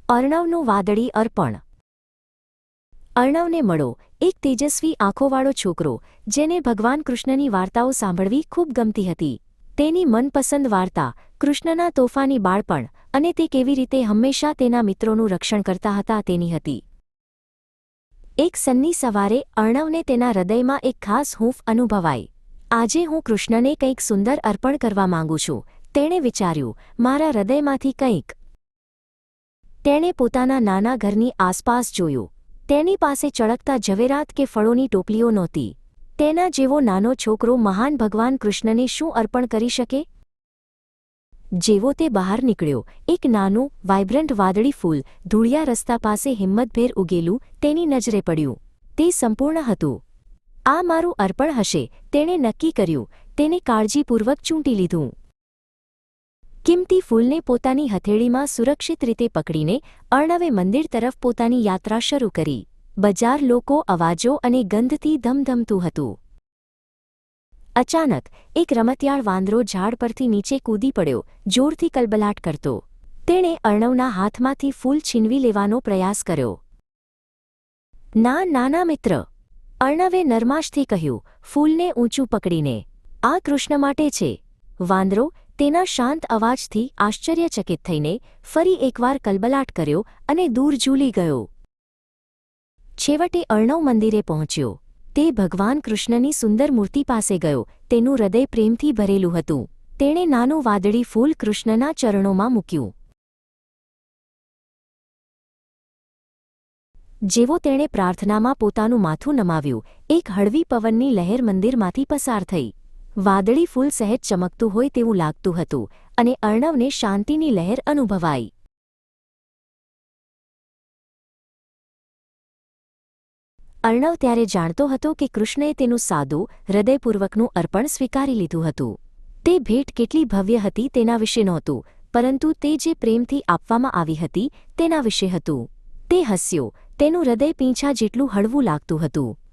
અર્ણવનું વાદળી અર્પણ. અર્ણવને મળો, એક તેજસ્વી આંખોવાળો છોકરો, જેને ભગવાન કૃષ્ણની વાર્તાઓ સાંભળવી ખૂબ ગમતી હતી. તેની મનપસંદ વાર્તા કૃષ્ણના તોફાની બાળપણ અને તે કેવી રીતે હંમેશા તેના મિત્રોનું રક્ષણ કરતા હતા તેની હતી. એક સન્ની સવારે અર્ણવને તેના હૃદયમાં એક ખાસ હૂંફ અનુભવાઈ. આજે હું કૃષ્ણને કંઈક સુંદર અર્પણ કરવા માંગુ છું, તેણે વિચાર્યું, મારા હૃદયમાંથી કંઈક. તેણે પોતાના નાના ઘરની આસપાસ જોયું. તેની પાસે ચળકતા ઝવેરાત કે ફળોની ટોપલીઓ નહોતી. તેના જેવો નાનો છોકરો મહાન ભગવાન કૃષ્ણને શું અર્પણ કરી શકે? જેવો તે બહાર નીકળ્યો, એક નાનું, વાઇબ્રન્ટ વાદળી ફૂલ ધૂળિયા રસ્તા પાસે હિંમતભેર ઉગેલું તેની નજરે પડ્યું. તે સંપૂર્ણ હતું. આ મારું અર્પણ હશે, તેણે નક્કી કર્યું. તેને કાળજીપૂર્વક ચૂંટી લીધું. કિંમતી ફૂલને પોતાની હથેળીમાં સુરક્ષિત રીતે પકડીને અર્ણવે મંદિર તરફ પોતાની યાત્રા શરૂ કરી. બજાર લોકો, અવાજો અને ગંધથી ધમધમતું હતું. અચાનક એક રમતિયાળ વાંદરો ઝાડ પરથી નીચે કૂદી પડ્યો, જોરથી કલબલાટ કરતો. તેણે અર્ણવના હાથમાંથી ફૂલ છીનવી લેવાનો પ્રયાસ કર્યો. ના, નાના મિત્ર, અર્ણવે નરમાશથી કહ્યું, ફૂલને ઊંચું પકડીને. આ કૃષ્ણ માટે છે. વાંદરો તેના શાંત અવાજથી આશ્ચર્યચકિત થઈને ફરી એકવાર કલબલાટ કર્યો અને દૂર ઝૂલી ગયો. છેવટે અર્ણવ મંદિરે પહોંચ્યો. તે ભગવાન કૃષ્ણની સુંદર મૂર્તિ પાસે ગયો. તેનું હૃદય પ્રેમથી ભરેલું હતું. તેણે નાનું વાદળી ફૂલ કૃષ્ણના ચરણોમાં મૂક્યું. જેવો તેણે પ્રાર્થનામાં પોતાનું માથું નમાવ્યું, એક હળવી પવનની લહેર મંદિરમાંથી પસાર થઈ. વાદળી ફૂલ સહેજ ચમકતું હોય તેવું લાગતું હતું અને અર્ણવને શાંતિની લહેર અનુભવાઈ. અર્ણવ ત્યારે જાણતો હતો કે કૃષ્ણએ તેનું સાદું, હૃદયપૂર્વકનું અર્પણ સ્વીકારી લીધું હતું. તે ભેટ કેટલી ભવ્ય હતી તેના વિશે નહોતું, પરંતુ તે જે પ્રેમથી આપવામાં આવી હતી તેના વિશે હતું. તે હસ્યો. તેનું હૃદય પીંછા જેટલું હળવું લાગતું હતું.